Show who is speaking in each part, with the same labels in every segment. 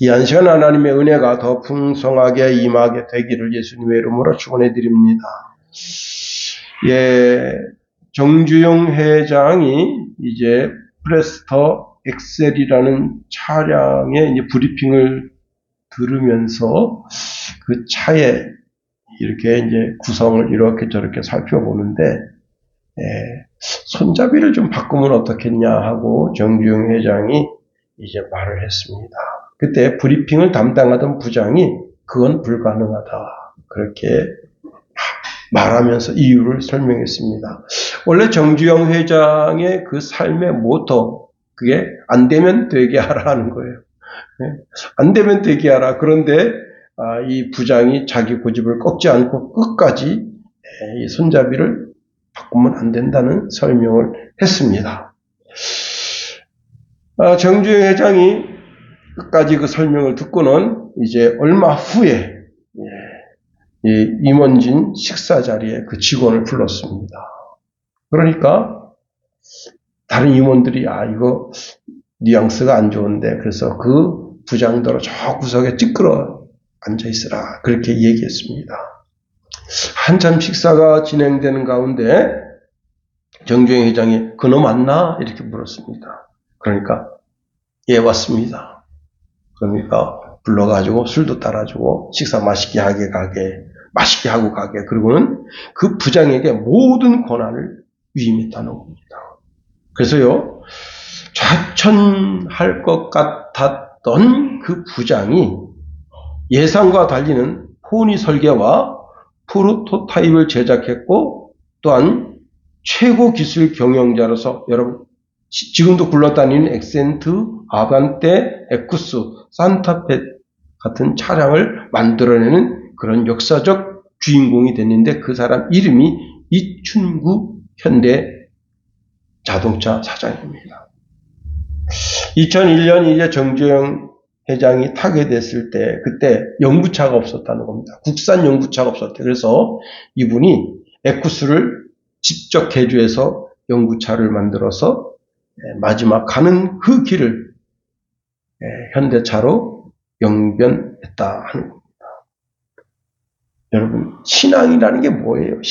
Speaker 1: 이 한 시간 하나님의 은혜가 더 풍성하게 임하게 되기를 예수님의 이름으로 축원해 드립니다. 정주영 회장이 이제 프레스터 엑셀이라는 차량의 이제 브리핑을 들으면서 그 차에 이렇게 이제 구성을 이렇게 저렇게 살펴보는데, 손잡이를 좀 바꾸면 어떻겠냐 하고 정주영 회장이 이제 말을 했습니다. 그때 브리핑을 담당하던 부장이 그건 불가능하다, 그렇게 말하면서 이유를 설명했습니다. 원래 정주영 회장의 그 삶의 모토, 그게 안 되면 되게 하라 하는 거예요. 안 되면 되게 하라. 그런데 이 부장이 자기 고집을 꺾지 않고 끝까지 이 손잡이를 바꾸면 안 된다는 설명을 했습니다. 정주영 회장이 끝까지 그 설명을 듣고는 이제 얼마 후에 이 임원진 식사 자리에 그 직원을 불렀습니다. 그러니까 다른 임원들이 이거 뉘앙스가 안 좋은데, 그래서 그 부장더러 저 구석에 찌끄러 앉아 있으라, 그렇게 얘기했습니다. 한참 식사가 진행되는 가운데 정주영 회장이 그놈 왔나? 이렇게 물었습니다. 그러니까 예, 왔습니다. 그러니까 불러가지고 술도 따라주고 식사 맛있게 하고 가게, 그리고는 그 부장에게 모든 권한을 위임했다는 겁니다. 그래서요, 좌천할 것 같았던 그 부장이 예상과 달리는 포니 설계와 프로토타입을 제작했고, 또한 최고 기술 경영자로서 여러분 지금도 굴러다니는 엑센트, 아반떼, 에쿠스, 산타페 같은 차량을 만들어내는 그런 역사적 주인공이 됐는데, 그 사람 이름이 이춘구 현대 자동차 사장입니다. 2001년 이제 정주영 회장이 타게 됐을 때, 그때 연구차가 없었다는 겁니다. 국산 연구차가 없었대요. 그래서 이분이 에쿠스를 직접 개조해서 연구차를 만들어서 마지막 가는 그 길을 현대차로 영변했다 하는 겁니다. 여러분, 신앙이라는 게 뭐예요?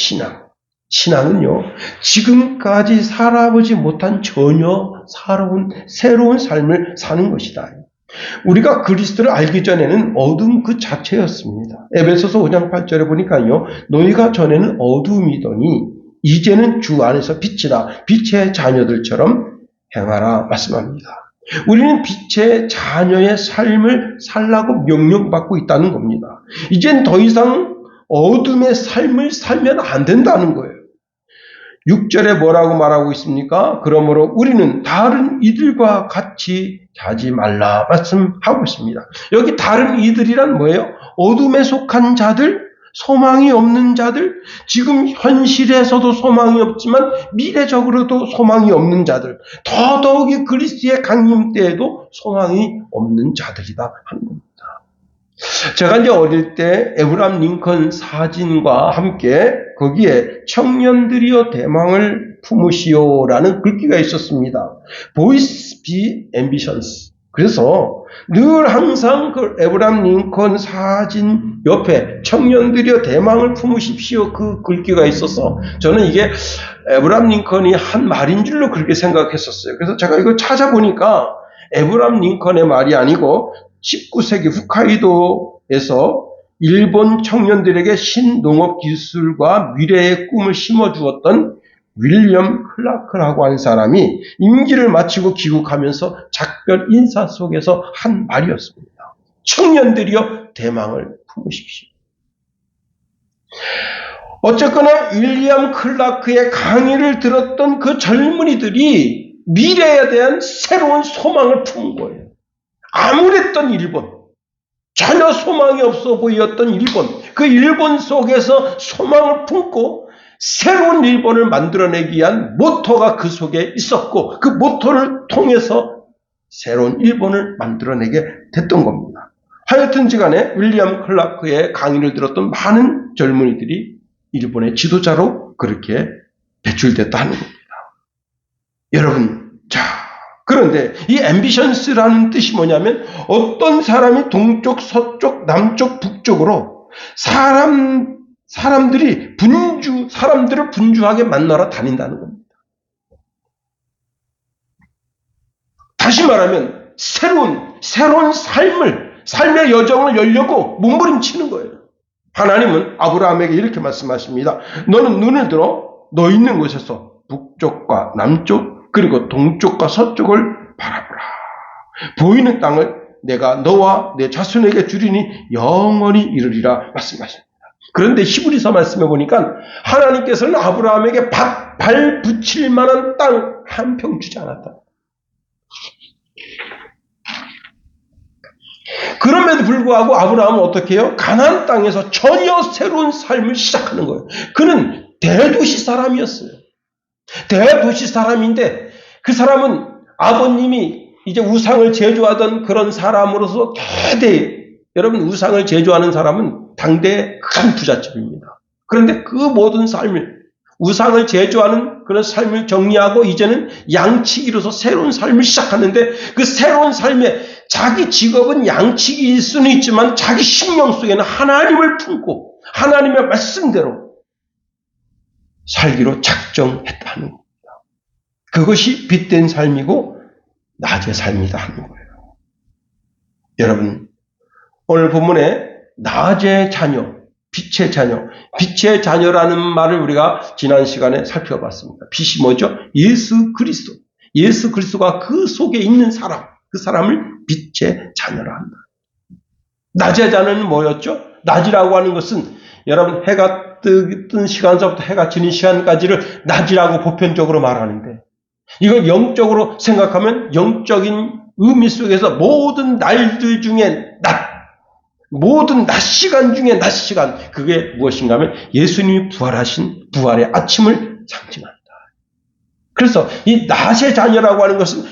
Speaker 1: 신앙은요, 지금까지 살아보지 못한 전혀 새로운 삶을 사는 것이다. 우리가 그리스도를 알기 전에는 어둠 그 자체였습니다. 에베소서 5장 8절에 보니까요, 너희가 전에는 어둠이더니 이제는 주 안에서 빛이다, 빛의 자녀들처럼 행하라 말씀합니다. 우리는 빛의 자녀의 삶을 살라고 명령받고 있다는 겁니다. 이젠 더 이상 어둠의 삶을 살면 안 된다는 거예요. 6절에 뭐라고 말하고 있습니까? 그러므로 우리는 다른 이들과 같이 자지 말라 말씀하고 있습니다. 여기 다른 이들이란 뭐예요? 어둠에 속한 자들, 소망이 없는 자들, 지금 현실에서도 소망이 없지만 미래적으로도 소망이 없는 자들, 더더욱이 그리스도의 강림 때에도 소망이 없는 자들이다 하는 겁니다. 제가 이제 어릴 때 에브람 링컨 사진과 함께 거기에 청년들이여 대망을 품으시오라는 글귀가 있었습니다. Boys be ambitious. 그래서 늘 항상 그 에브람 링컨 사진 옆에 청년들이여 대망을 품으십시오, 그 글귀가 있어서 저는 이게 에브람 링컨이 한 말인 줄로 그렇게 생각했었어요. 그래서 제가 이거 찾아보니까 에브람 링컨의 말이 아니고 19세기 홋카이도에서 일본 청년들에게 신농업 기술과 미래의 꿈을 심어주었던 윌리엄 클라크라고 하는 사람이 임기를 마치고 귀국하면서 작별 인사 속에서 한 말이었습니다. 청년들이여 대망을 품으십시오. 어쨌거나 윌리엄 클라크의 강의를 들었던 그 젊은이들이 미래에 대한 새로운 소망을 품은 거예요. 암울했던 일본, 전혀 소망이 없어 보였던 일본, 그 일본 속에서 소망을 품고 새로운 일본을 만들어내기 위한 모토가 그 속에 있었고, 그 모토를 통해서 새로운 일본을 만들어내게 됐던 겁니다. 하여튼지 간에 윌리엄 클라크의 강의를 들었던 많은 젊은이들이 일본의 지도자로 그렇게 배출됐다 하는 겁니다. 여러분, 자, 그런데 이 앰비션스라는 뜻이 뭐냐면 어떤 사람이 동쪽, 서쪽, 남쪽, 북쪽으로 사람들을 분주하게 만나러 다닌다는 겁니다. 다시 말하면 새로운 삶의 여정을 열려고 몸부림치는 거예요. 하나님은 아브라함에게 이렇게 말씀하십니다. 너는 눈을 들어 너 있는 곳에서 북쪽과 남쪽 그리고 동쪽과 서쪽을 바라보라. 보이는 땅을 내가 너와 내 자손에게 주리니 영원히 이르리라 말씀하십니다. 그런데 히브리서 말씀해 보니까 하나님께서는 아브라함에게 발 붙일 만한 땅 한 평 주지 않았다. 그럼에도 불구하고 아브라함은 어떻게 해요? 가나안 땅에서 전혀 새로운 삶을 시작하는 거예요. 그는 대도시 사람이었어요. 대도시 사람인데 그 사람은 아버님이 이제 우상을 제조하던 그런 사람으로서 여러분 우상을 제조하는 사람은 당대의 큰 부잣집입니다. 그런데 그 모든 삶을 우상을 제조하는 그런 삶을 정리하고 이제는 양치기로서 새로운 삶을 시작하는데 그 새로운 삶에 자기 직업은 양치기일 수는 있지만 자기 심령 속에는 하나님을 품고 하나님의 말씀대로 살기로 작정했다는 겁니다. 그것이 빛된 삶이고 낮의 삶이다 하는 거예요. 여러분 오늘 본문에 낮의 자녀, 빛의 자녀, 빛의 자녀라는 말을 우리가 지난 시간에 살펴봤습니다. 빛이 뭐죠? 예수 그리스도. 예수 그리스도가 그 속에 있는 사람, 그 사람을 빛의 자녀라 한다. 낮의 자녀는 뭐였죠? 낮이라고 하는 것은 여러분 해가 뜬 시간서부터 해가 지는 시간까지를 낮이라고 보편적으로 말하는데 이걸 영적으로 생각하면 영적인 의미 속에서 모든 날들 중에 모든 낮 시간 중에 낮 시간, 그게 무엇인가 하면 예수님이 부활하신 부활의 아침을 상징한다. 그래서 이 낮의 자녀라고 하는 것은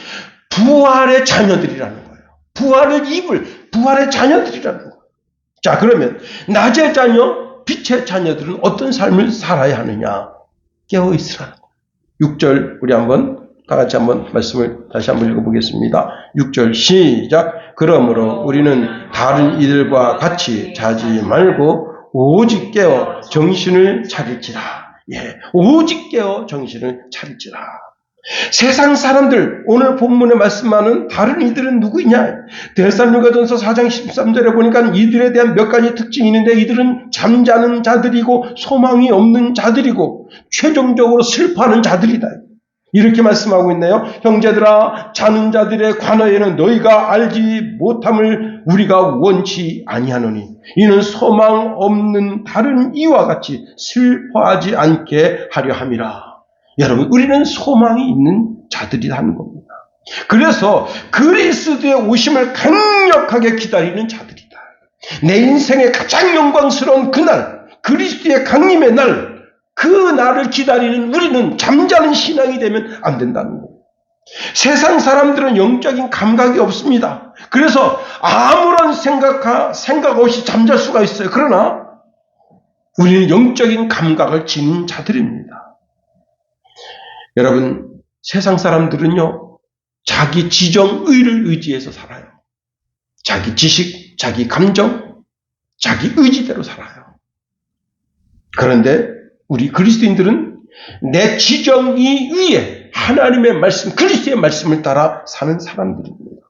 Speaker 1: 부활의 자녀들이라는 거예요. 부활을 입을 부활의 자녀들이라는 거예요. 자, 그러면 낮의 자녀, 빛의 자녀들은 어떤 삶을 살아야 하느냐? 깨어있으라는 거예요. 6절 우리 다 같이 한번 말씀을 다시 한번 읽어보겠습니다. 6절 시작. 그러므로 우리는 다른 이들과 같이 자지 말고 오직 깨어 정신을 차릴지라. 오직 깨어 정신을 차릴지라. 세상 사람들, 오늘 본문에 말씀하는 다른 이들은 누구이냐? 데살로니가전서 4장 13절에 보니까 이들에 대한 몇 가지 특징이 있는데 이들은 잠자는 자들이고 소망이 없는 자들이고 최종적으로 슬퍼하는 자들이다. 이렇게 말씀하고 있네요. 형제들아, 자는 자들의 관하에는 너희가 알지 못함을 우리가 원치 아니하노니 이는 소망 없는 다른 이와 같이 슬퍼하지 않게 하려 함이라. 여러분, 우리는 소망이 있는 자들이라는 겁니다. 그래서 그리스도의 오심을 강력하게 기다리는 자들이다. 내 인생의 가장 영광스러운 그날, 그리스도의 강림의 날, 그 날을 기다리는 우리는 잠자는 신앙이 되면 안 된다는 거예요. 세상 사람들은 영적인 감각이 없습니다. 그래서 아무런 생각 없이 잠잘 수가 있어요. 그러나 우리는 영적인 감각을 지닌 자들입니다. 여러분, 세상 사람들은요, 자기 지정의를 의지해서 살아요. 자기 지식, 자기 감정, 자기 의지대로 살아요. 그런데 우리 그리스도인들은 내 지정의 위에 하나님의 말씀, 그리스도의 말씀을 따라 사는 사람들입니다.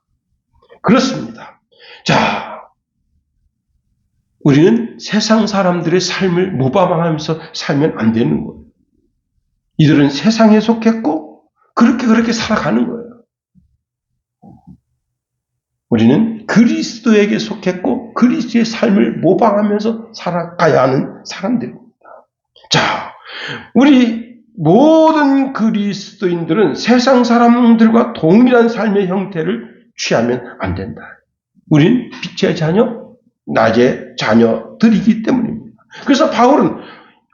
Speaker 1: 그렇습니다. 자, 우리는 세상 사람들의 삶을 모방하면서 살면 안 되는 거예요. 이들은 세상에 속했고 그렇게 살아가는 거예요. 우리는 그리스도에게 속했고 그리스도의 삶을 모방하면서 살아가야 하는 사람들입니다. 자, 우리 모든 그리스도인들은 세상 사람들과 동일한 삶의 형태를 취하면 안 된다. 우린 빛의 자녀, 낮의 자녀들이기 때문입니다. 그래서 바울은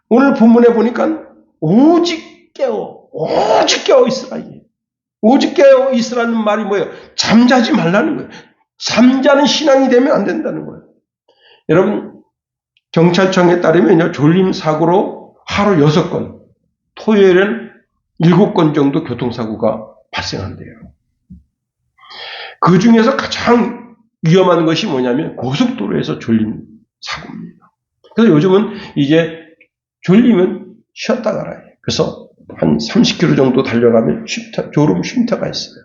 Speaker 1: 오늘 본문에 보니까 오직 깨어 있으라. 오직 깨어 있으라는 말이 뭐예요? 잠자지 말라는 거예요. 잠자는 신앙이 되면 안 된다는 거예요. 여러분, 경찰청에 따르면 졸림 사고로 하루 6건, 토요일엔 7건 정도 교통사고가 발생한대요. 그 중에서 가장 위험한 것이 뭐냐면 고속도로에서 졸림 사고입니다. 그래서 요즘은 이제 졸리면 쉬었다 가라 해요. 그래서 한 30km 정도 달려가면 졸음 쉼터가 있어요.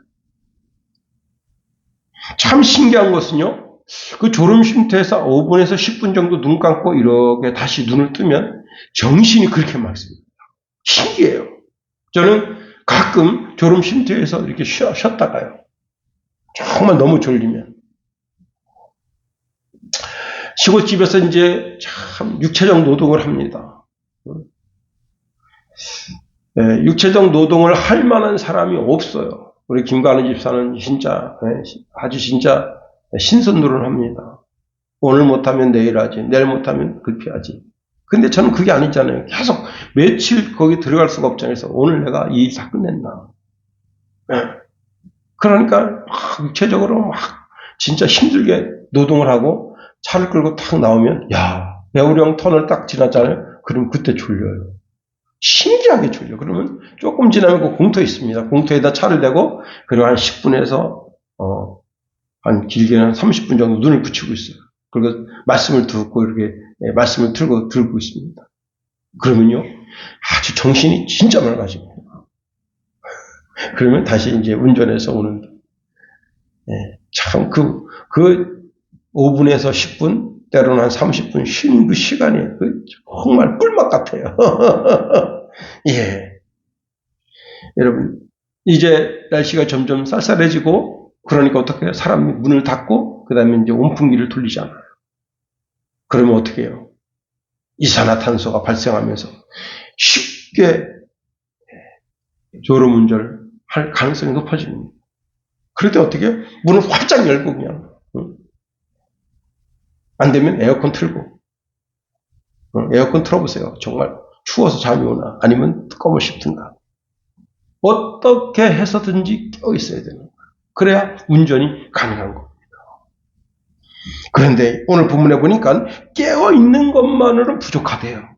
Speaker 1: 참 신기한 것은요, 그 졸음 쉼터에서 5분에서 10분 정도 눈 감고 이렇게 다시 눈을 뜨면 정신이 그렇게 맑습니다. 신기해요. 저는 가끔 졸음 쉼터에서 이렇게 쉬었다 가요. 정말 너무 졸리면. 시골집에서 이제 참 육체적 노동을 합니다. 육체적 노동을 할 만한 사람이 없어요. 우리 김관우 집사는 진짜 아주 진짜 신선노릇을 합니다. 오늘 못하면 내일 하지, 내일 못하면 급히하지. 근데 저는 그게 아니잖아요. 계속 며칠 거기 들어갈 수가 없잖아요. 그래서 오늘 내가 이 일 다 끝냈나. 그러니까 막 육체적으로 막 진짜 힘들게 노동을 하고 차를 끌고 탁 나오면 배우령 터널 딱 지났잖아요. 그럼 그때 졸려요. 신기하게 졸려. 그러면 조금 지나면 그 공터에 있습니다. 공터에다 차를 대고 그리고 한 10분에서 한 길게는 한 30분 정도 눈을 붙이고 있어요. 그리고 말씀을 듣고 이렇게 말씀을 들고 있습니다. 그러면요 아주 정신이 진짜 맑아집니다. 그러면 다시 이제 운전해서 오는 참 그 5분에서 10분 때로는 한 30분 쉬는 그 시간이 정말 꿀맛 같아요. 예. 여러분, 이제 날씨가 점점 쌀쌀해지고, 그러니까 어떻게 해요? 사람이 문을 닫고, 그 다음에 이제 온풍기를 돌리잖아요. 그러면 어떻게 해요? 이산화탄소가 발생하면서 쉽게 졸음운전을 할 가능성이 높아집니다. 그럴 때 어떻게 해요? 문을 활짝 열고 그냥. 안 되면 에어컨 틀고. 에어컨 틀어보세요. 정말 추워서 잠이 오나 아니면 껌을 씹든가. 어떻게 해서든지 껴있어야 되는 거예요. 그래야 운전이 가능한 겁니다. 그런데 오늘 본문에 보니까 깨어있는 것만으로는 부족하대요.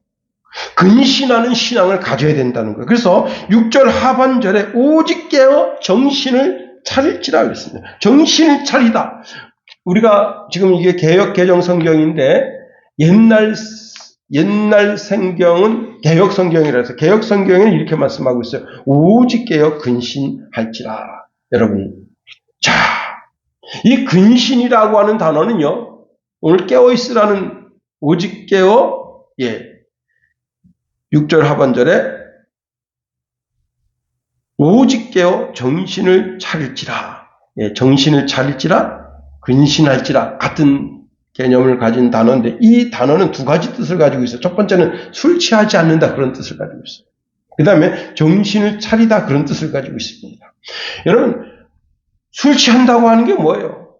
Speaker 1: 근신하는 신앙을 가져야 된다는 거예요. 그래서 6절 하반절에 오직 깨어 정신을 차릴지라 그랬습니다. 정신을 차리다. 우리가 지금 이게 개역 개정 성경인데 옛날 성경은 개역 성경이라서 개역 성경에는 이렇게 말씀하고 있어요. 오직 깨어 근신할지라. 여러분, 자, 이 근신이라고 하는 단어는요, 오늘 깨어 있으라는 오직 깨어 6절 하반절에 오직 깨어 정신을 차릴지라. 정신을 차릴지라, 근신할지라 같은 개념을 가진 단어인데 이 단어는 두 가지 뜻을 가지고 있어요. 첫 번째는 술 취하지 않는다 그런 뜻을 가지고 있어요. 그 다음에 정신을 차리다 그런 뜻을 가지고 있습니다. 여러분, 술 취한다고 하는 게 뭐예요?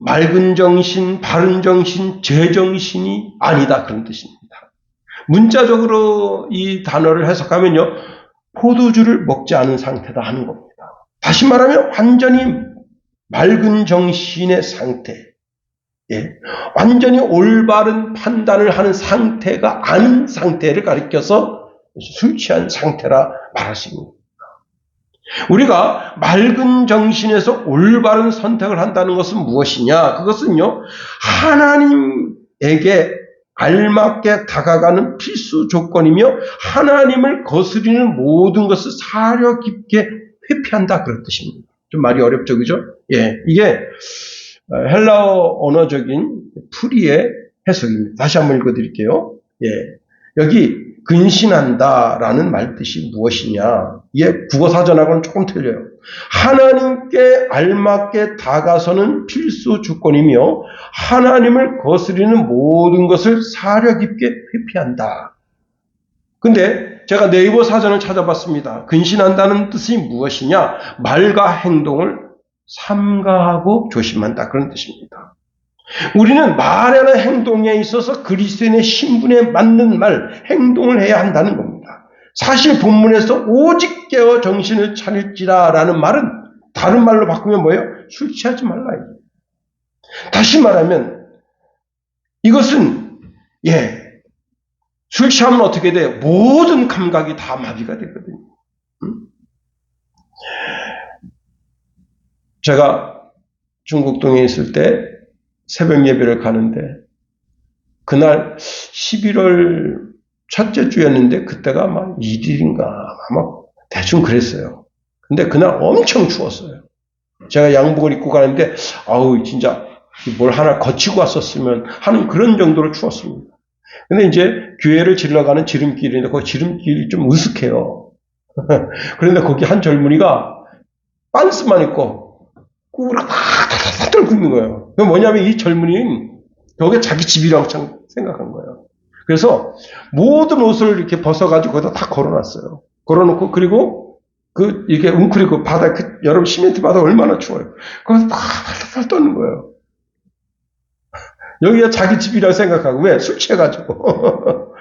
Speaker 1: 맑은 정신, 바른 정신, 제정신이 아니다 그런 뜻입니다. 문자적으로 이 단어를 해석하면요, 포도주를 먹지 않은 상태다 하는 겁니다. 다시 말하면 완전히 맑은 정신의 상태, 완전히 올바른 판단을 하는 상태가 아닌 상태를 가리켜서 술 취한 상태라 말할 수 있는 겁니다. 우리가 맑은 정신에서 올바른 선택을 한다는 것은 무엇이냐? 그것은요, 하나님에게 알맞게 다가가는 필수 조건이며 하나님을 거스리는 모든 것을 사려 깊게 회피한다 그런 뜻입니다. 좀 말이 어렵죠, 그죠? 이게 헬라어 언어적인 풀이의 해석입니다. 다시 한번 읽어드릴게요. 여기 근신한다라는 말뜻이 무엇이냐? 이게 국어사전하고는 조금 틀려요. 하나님께 알맞게 다가서는 필수 조건이며 하나님을 거스리는 모든 것을 사려 깊게 회피한다. 근데 제가 네이버 사전을 찾아봤습니다. 근신한다는 뜻이 무엇이냐? 말과 행동을 삼가하고 조심한다. 그런 뜻입니다. 우리는 말이나 행동에 있어서 그리스도인의 신분에 맞는 말, 행동을 해야 한다는 겁니다. 사실 본문에서 오직 깨어 정신을 차릴지라 라는 말은 다른 말로 바꾸면 뭐예요? 술 취하지 말라. 다시 말하면 이것은 술 취하면 어떻게 돼요? 모든 감각이 다 마비가 되거든요. 제가 중국동에 있을 때 새벽 예배를 가는데 그날 11월 첫째 주였는데 그때가 막 1일인가 아마 대충 그랬어요. 근데 그날 엄청 추웠어요. 제가 양복을 입고 가는데 아우 진짜 뭘 하나 거치고 왔었으면 하는 그런 정도로 추웠습니다. 근데 이제 교회를 질러가는 지름길인데 그 지름길이 좀 으슥해요. 그런데 거기 한 젊은이가 반스만 입고 꾸부락 탁탁탁 떨고 있는 거예요. 그 뭐냐면 이 젊은이는 여기 자기 집이라고 생각한 거예요. 그래서 모든 옷을 이렇게 벗어가지고 거기다 다 걸어놨어요. 걸어놓고 그리고 이게 웅크리고 그 바다 여러분 시멘트 바다 얼마나 추워요. 거기서 탁탁탁 떠는 거예요. 여기가 자기 집이라고 생각하고 왜? 술 취해가지고.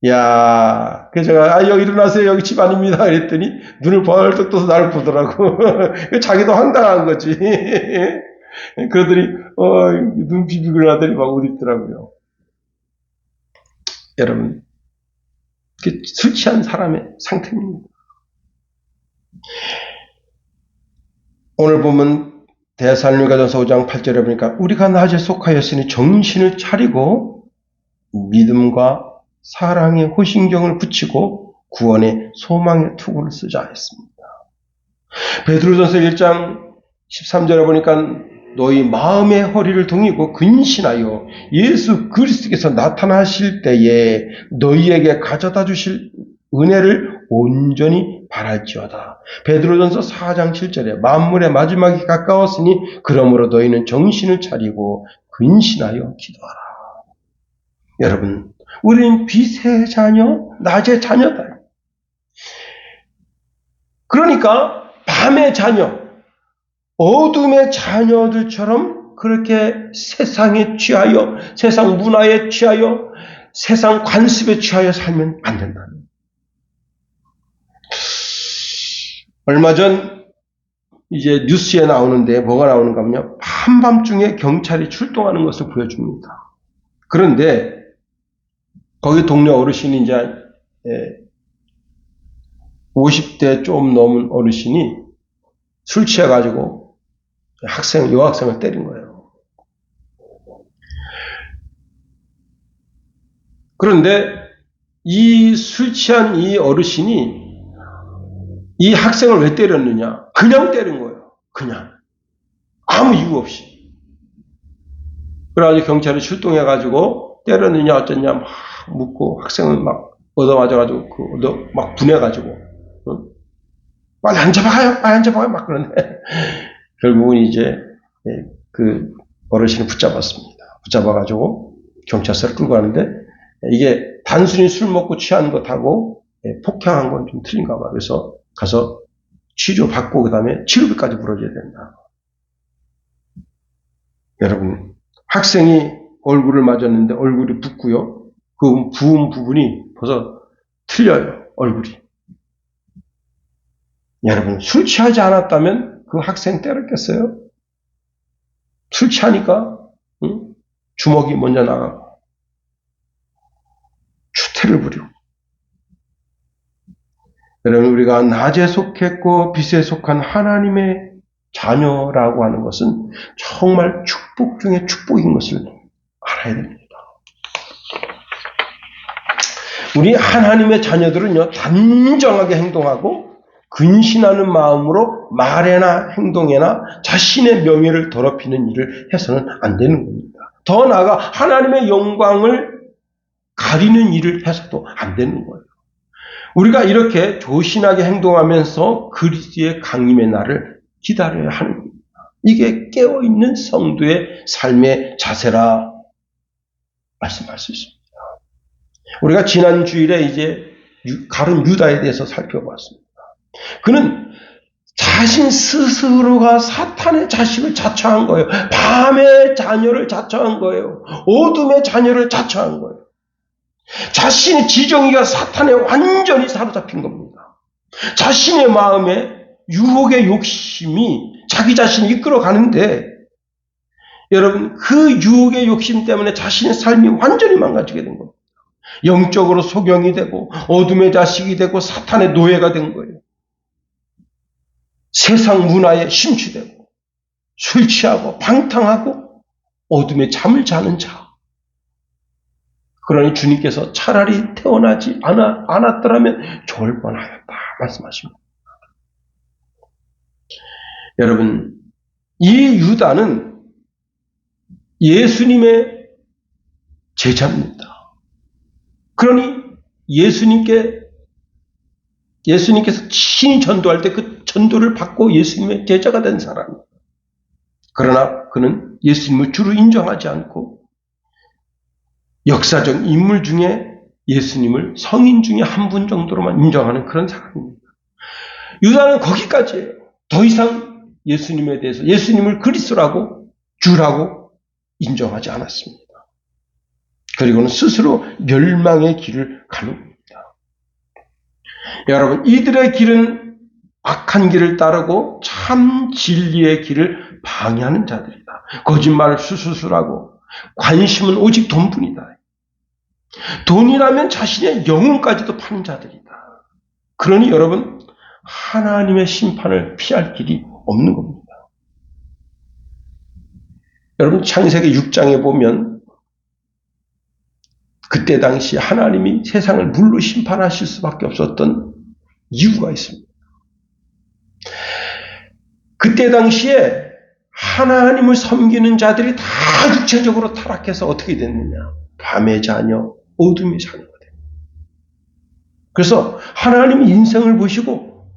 Speaker 1: 야, 그래서 제가 여기 일어나세요. 여기 집 아닙니다. 그랬더니 눈을 벌떡 떠서 나를 보더라고. 자기도 황당한 거지. 그러더니 눈 비비고 나더니 막 옷 입더라고요. 여러분, 술 취한 사람의 상태입니다. 오늘 보면 데살로니가전서 5장 8절에 보니까 우리가 낮에 속하였으니 정신을 차리고 믿음과 사랑의 호신경을 붙이고 구원의 소망의 투구를 쓰자 했습니다. 베드로전서 1장 13절에 보니까 너희 마음의 허리를 동이고 근신하여 예수 그리스도께서 나타나실 때에 너희에게 가져다 주실 은혜를 온전히 바랄지어다. 베드로전서 4장 7절에 만물의 마지막이 가까웠으니 그러므로 너희는 정신을 차리고 근신하여 기도하라. 여러분, 우리는 빛의 자녀, 낮의 자녀다. 그러니까 밤의 자녀, 어둠의 자녀들처럼 그렇게 세상에 취하여, 세상 문화에 취하여, 세상 관습에 취하여 살면 안 된다는 거예요. 얼마 전 이제 뉴스에 나오는데 뭐가 나오는가 하면요. 한밤중에 경찰이 출동하는 것을 보여줍니다. 그런데 거기 동네 어르신이 이제 50대 좀 넘은 어르신이 술 취해가지고 여학생을 때린 거예요. 그런데 이 술 취한 이 어르신이 이 학생을 왜 때렸느냐? 그냥 때린 거예요. 그냥. 아무 이유 없이. 그래가지고 경찰이 출동해가지고 때렸느냐 어쩌냐 막 묻고 학생은 막 얻어맞아가지고 막 분해가지고 응? 빨리 안 잡아가요, 빨리 안 잡아가요 막 그러는데 결국은 이제 그 어르신을 붙잡았습니다. 붙잡아가지고 경찰서를 끌고 가는데 이게 단순히 술 먹고 취한 것하고 폭행한 건 좀 틀린가 봐. 그래서 가서 치료받고 그 다음에 치료비까지 물어줘야 된다. 여러분, 학생이 얼굴을 맞았는데 얼굴이 붓고요. 그 부은 부분이 벌써 틀려요. 얼굴이. 여러분, 술 취하지 않았다면 그 학생 때렸겠어요? 술 취하니까 응? 주먹이 먼저 나가고 추태를 부리고. 여러분, 우리가 낮에 속했고 빛에 속한 하나님의 자녀라고 하는 것은 정말 축복 중에 축복인 것을 알아야 됩니다. 우리 하나님의 자녀들은요, 단정하게 행동하고 근신하는 마음으로 말에나 행동에나 자신의 명예를 더럽히는 일을 해서는 안 되는 겁니다. 더 나아가 하나님의 영광을 가리는 일을 해서도 안 되는 거예요. 우리가 이렇게 조신하게 행동하면서 그리스도의 강림의 날을 기다려야 하는 겁니다. 이게 깨어있는 성도의 삶의 자세라 말씀할 수 있습니다. 우리가 지난 주일에 이제 가룟 유다에 대해서 살펴봤습니다. 그는 자신 스스로가 사탄의 자식을 자처한 거예요. 밤의 자녀를 자처한 거예요. 어둠의 자녀를 자처한 거예요. 자신의 지정의가 사탄에 완전히 사로잡힌 겁니다. 자신의 마음에 유혹의 욕심이 자기 자신을 이끌어가는데 여러분 그 유혹의 욕심 때문에 자신의 삶이 완전히 망가지게 된 겁니다. 영적으로 소경이 되고 어둠의 자식이 되고 사탄의 노예가 된 거예요. 세상 문화에 심취되고 술 취하고 방탕하고 어둠에 잠을 자는 자. 그러니 주님께서 차라리 태어나지 않았더라면 좋을 뻔하였다 말씀하십니다. 여러분, 이 유다는 예수님의 제자입니다. 그러니 예수님께서 친히 전도할 때 그 전도를 받고 예수님의 제자가 된 사람입니다. 그러나 그는 예수님을 주로 인정하지 않고 역사적 인물 중에 예수님을 성인 중에 한 분 정도로만 인정하는 그런 사람입니다. 유다는 거기까지예요. 더 이상 예수님에 대해서 예수님을 그리스도라고 주라고 인정하지 않았습니다. 그리고는 스스로 멸망의 길을 가는 겁니다. 여러분, 이들의 길은 악한 길을 따르고 참 진리의 길을 방해하는 자들이다. 거짓말을 수술하고 관심은 오직 돈뿐이다. 돈이라면 자신의 영혼까지도 파는 자들이다. 그러니 여러분, 하나님의 심판을 피할 길이 없는 겁니다. 여러분, 창세기 6장에 보면 그때 당시 하나님이 세상을 물로 심판하실 수밖에 없었던 이유가 있습니다. 그때 당시에 하나님을 섬기는 자들이 다 육체적으로 타락해서 어떻게 됐느냐? 밤의 자녀, 어둠의 자녀가 됩니다. 그래서 하나님이 인생을 보시고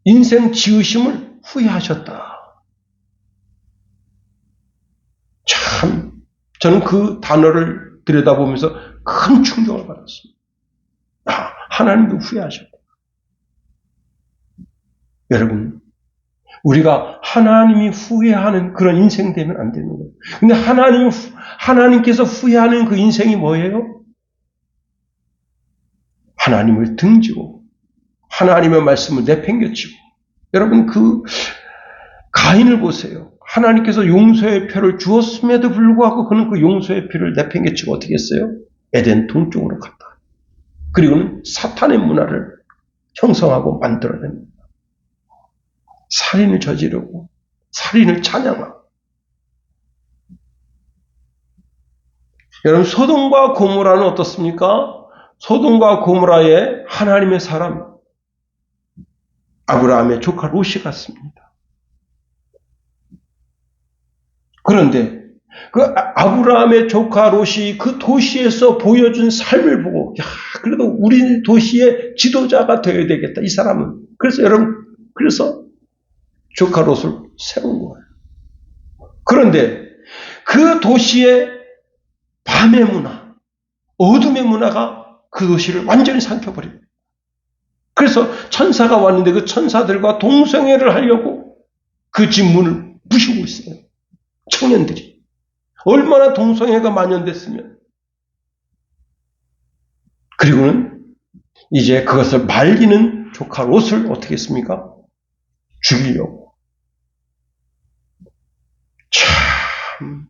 Speaker 1: 인생 지으심을 후회하셨다. 참, 저는 그 단어를 들여다보면서 큰 충격을 받았습니다. 하나님도 후회하셨다. 여러분, 우리가 하나님이 후회하는 그런 인생 되면 안 되는 거예요. 근데 하나님께서 후회하는 그 인생이 뭐예요? 하나님을 등지고 하나님의 말씀을 내팽개치고. 여러분, 그 가인을 보세요. 하나님께서 용서의 표를 주었음에도 불구하고 그는 그 용서의 표를 내팽개치고 어떻게 했어요? 에덴 동쪽으로 갔다. 그리고는 사탄의 문화를 형성하고 만들어냅니다. 살인을 저지르고 살인을 찬양하고. 여러분, 소돔과 고모라는 어떻습니까? 소돔과 고모라의 하나님의 사람 아브라함의 조카 롯이 같습니다. 그런데 그 아브라함의 조카 롯이 그 도시에서 보여준 삶을 보고, 야, 그래도 우리 도시의 지도자가 되어야 되겠다, 이 사람은. 그래서 여러분, 조카 롯을 세운 거예요. 그런데 그 도시의 밤의 문화, 어둠의 문화가 그 도시를 완전히 삼켜버립니다. 그래서 천사가 왔는데 그 천사들과 동성애를 하려고 그 집 문을 부수고 있어요. 청년들이. 얼마나 동성애가 만연됐으면. 그리고는 이제 그것을 말리는 조카 롯을 어떻게 했습니까? 죽이려고. 참.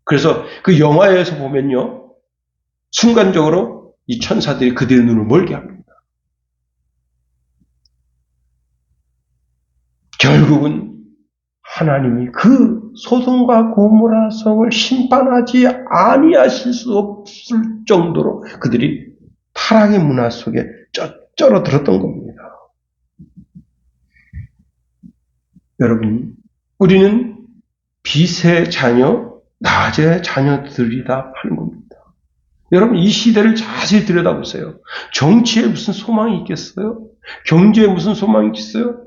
Speaker 1: 그래서 그 영화에서 보면요, 순간적으로 이 천사들이 그들의 눈을 멀게 합니다. 결국은 하나님이 그 소돔과 고모라 성을 심판하지 아니하실 수 없을 정도로 그들이 타락의 문화 속에 쩔어들었던 겁니다. 여러분, 우리는 빛의 자녀, 낮의 자녀들이다 하는 겁니다. 여러분, 이 시대를 자세히 들여다보세요. 정치에 무슨 소망이 있겠어요? 경제에 무슨 소망이 있겠어요?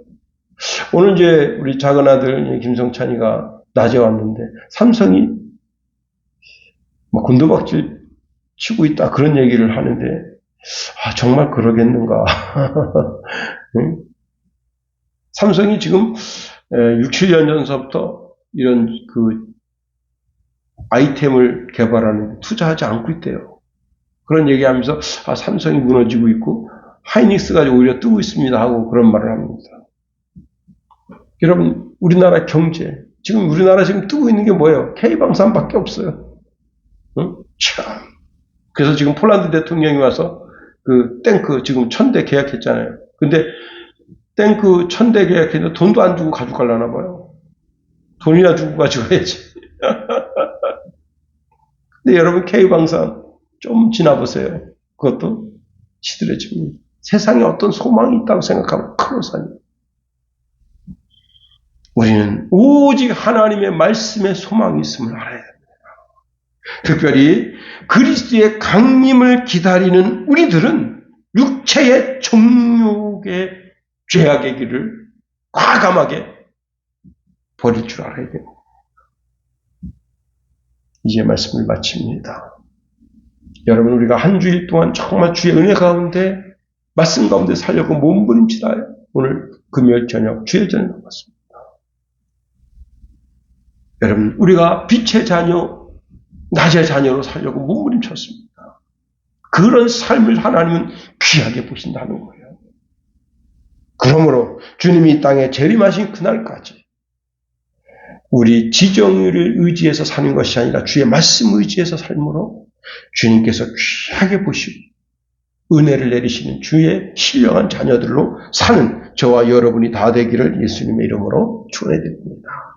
Speaker 1: 오늘 이제 우리 작은 아들 김성찬이가 낮에 왔는데 삼성이 곤두박질 치고 있다 그런 얘기를 하는데, 정말 그러겠는가? 응? 삼성이 지금 6, 7년 전서부터 이런 그 아이템을 개발하는 투자하지 않고 있대요. 그런 얘기하면서 삼성이 무너지고 있고 하이닉스가 오히려 뜨고 있습니다 하고 그런 말을 합니다. 여러분, 우리나라 경제, 우리나라 지금 뜨고 있는 게 뭐예요? K방산밖에 없어요. 응? 참. 그래서 지금 폴란드 대통령이 와서 그 탱크 지금 1000대 계약했잖아요. 근데 탱크 1000대 계약했는데 돈도 안 주고 가져가려나 봐요. 돈이나 주고 가져가야지. 근데 여러분, K방산 좀 지나보세요. 그것도 시들해집니다. 세상에 어떤 소망이 있다고 생각하면 큰 오산이에요. 우리는 오직 하나님의 말씀에 소망이 있음을 알아야 됩니다. 특별히 그리스도의 강림을 기다리는 우리들은 육체의 정욕의 죄악의 길을 과감하게 버릴 줄 알아야 됩니다. 이제 말씀을 마칩니다. 여러분, 우리가 한 주일 동안 정말 주의 은혜 가운데 말씀 가운데 살려고 몸부림치다 오늘 금요일 저녁 주의 전을 남았습니다. 여러분, 우리가 빛의 자녀, 낮의 자녀로 살려고 몸부림쳤습니다. 그런 삶을 하나님은 귀하게 보신다는 거예요. 그러므로 주님이 이 땅에 재림하신 그날까지 우리 지정의를 의지해서 사는 것이 아니라 주의 말씀 의지해서 삶으로 주님께서 귀하게 보시고 은혜를 내리시는 주의 신령한 자녀들로 사는 저와 여러분이 다 되기를 예수님의 이름으로 축원해 드립니다.